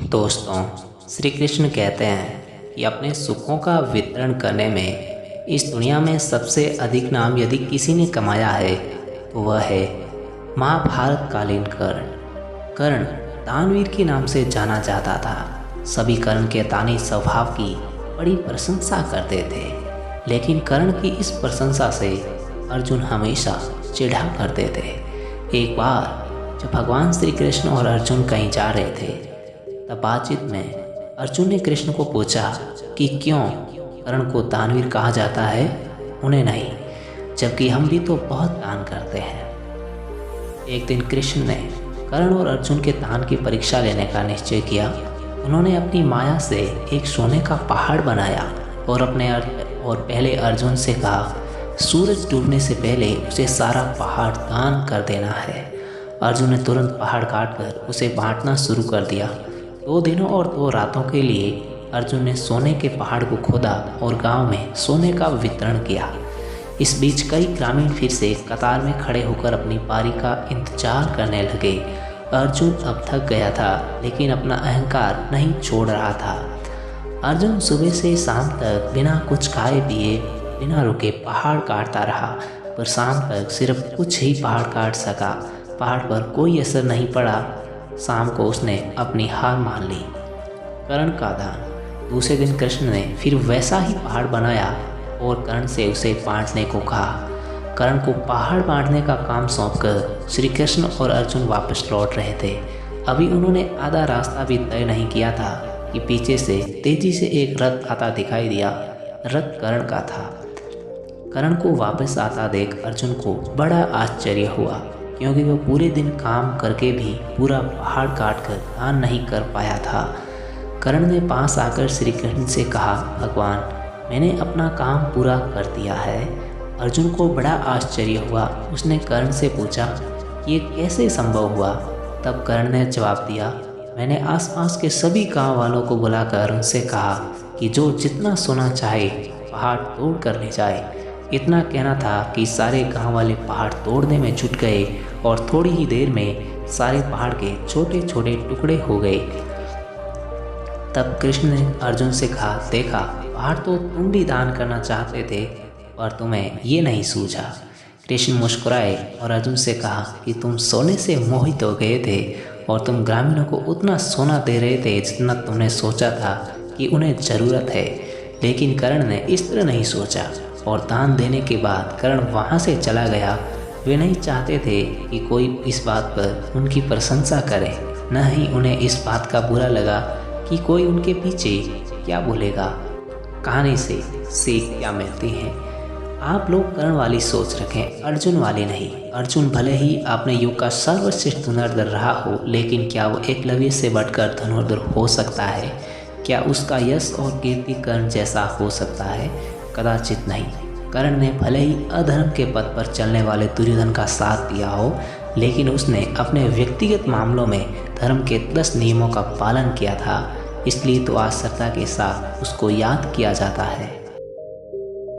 दोस्तों, श्री कृष्ण कहते हैं कि अपने सुखों का वितरण करने में इस दुनिया में सबसे अधिक नाम यदि किसी ने कमाया है तो वह है महाभारत कालीन कर्ण। कर्ण दानवीर के नाम से जाना जाता था। सभी कर्ण के दानी स्वभाव की बड़ी प्रशंसा करते थे, लेकिन कर्ण की इस प्रशंसा से अर्जुन हमेशा चिढ़ा करते थे। एक बार जब भगवान श्री कृष्ण और अर्जुन कहीं जा रहे थे, तब बातचीत में अर्जुन ने कृष्ण को पूछा कि क्यों कर्ण को दानवीर कहा जाता है, उन्हें नहीं, जबकि हम भी तो बहुत दान करते हैं। एक दिन कृष्ण ने कर्ण और अर्जुन के दान की परीक्षा लेने का निश्चय किया। उन्होंने अपनी माया से एक सोने का पहाड़ बनाया और पहले अर्जुन से कहा, सूरज डूबने से पहले उसे सारा पहाड़ दान कर देना है। अर्जुन ने तुरंत पहाड़ काटकर उसे बांटना शुरू कर दिया। 2 दिनों और 2 रातों के लिए अर्जुन ने सोने के पहाड़ को खोदा और गांव में सोने का वितरण किया। इस बीच कई ग्रामीण फिर से कतार में खड़े होकर अपनी बारी का इंतजार करने लगे। अर्जुन अब थक गया था, लेकिन अपना अहंकार नहीं छोड़ रहा था। अर्जुन सुबह से शाम तक बिना कुछ खाए पिए बिना रुके पहाड़ काटता रहा, पर शाम तक सिर्फ कुछ ही पहाड़ काट सका। पहाड़ पर कोई असर नहीं पड़ा। शाम को उसने अपनी हार मान ली। कर्ण का दान। दूसरे दिन कृष्ण ने फिर वैसा ही पहाड़ बनाया और कर्ण से उसे बांटने को कहा। कर्ण को पहाड़ बांटने का काम सौंपकर श्री कृष्ण और अर्जुन वापस लौट रहे थे। अभी उन्होंने आधा रास्ता भी तय नहीं किया था कि पीछे से तेजी से एक रथ आता दिखाई दिया। रथ कर्ण का था। कर्ण को वापस आता देख अर्जुन को बड़ा आश्चर्य हुआ, क्योंकि वह पूरे दिन काम करके भी पूरा पहाड़ काटकर दान नहीं कर पाया था। कर्ण ने पास आकर श्री कृष्ण से कहा, भगवान, मैंने अपना काम पूरा कर दिया है। अर्जुन को बड़ा आश्चर्य हुआ। उसने कर्ण से पूछा, ये कैसे संभव हुआ? तब कर्ण ने जवाब दिया, मैंने आसपास के सभी गांव वालों को बुलाकर उनसे कहा कि जो जितना सोना चाहे पहाड़ तोड़ कर ले जाए। इतना कहना था कि सारे गांव वाले पहाड़ तोड़ने में जुट गए और थोड़ी ही देर में सारे पहाड़ के छोटे छोटे टुकड़े हो गए। तब कृष्ण ने अर्जुन से कहा, देखा, पहाड़ तो तुम भी दान करना चाहते थे, पर तुम्हें ये नहीं सूझा। कृष्ण मुस्कुराए और अर्जुन से कहा कि तुम सोने से मोहित हो गए थे और तुम ग्रामीणों को उतना सोना दे रहे थे जितना तुमने सोचा था कि उन्हें ज़रूरत है। लेकिन कर्ण ने इस तरह नहीं सोचा और दान देने के बाद कर्ण वहाँ से चला गया। वे नहीं चाहते थे कि कोई इस बात पर उनकी प्रशंसा करे, न ही उन्हें इस बात का बुरा लगा कि कोई उनके पीछे क्या बोलेगा। कहानी से सीख क्या मिलती है? आप लोग कर्ण वाली सोच रखें, अर्जुन वाली नहीं। अर्जुन भले ही अपने युग का सर्वश्रेष्ठ धनुर्धर रहा हो, लेकिन क्या वो एकलव्य से बढ़कर धनुर्धर हो सकता है? क्या उसका यश और कीर्ति कर्ण जैसा हो सकता है? कदाचित नहीं। कर्ण ने भले ही अधर्म के पथ पर चलने वाले दुर्योधन का साथ दिया हो, लेकिन उसने अपने व्यक्तिगत मामलों में धर्म के 10 नियमों का पालन किया था। इसलिए तो आज श्रद्धा के साथ उसको याद किया जाता है।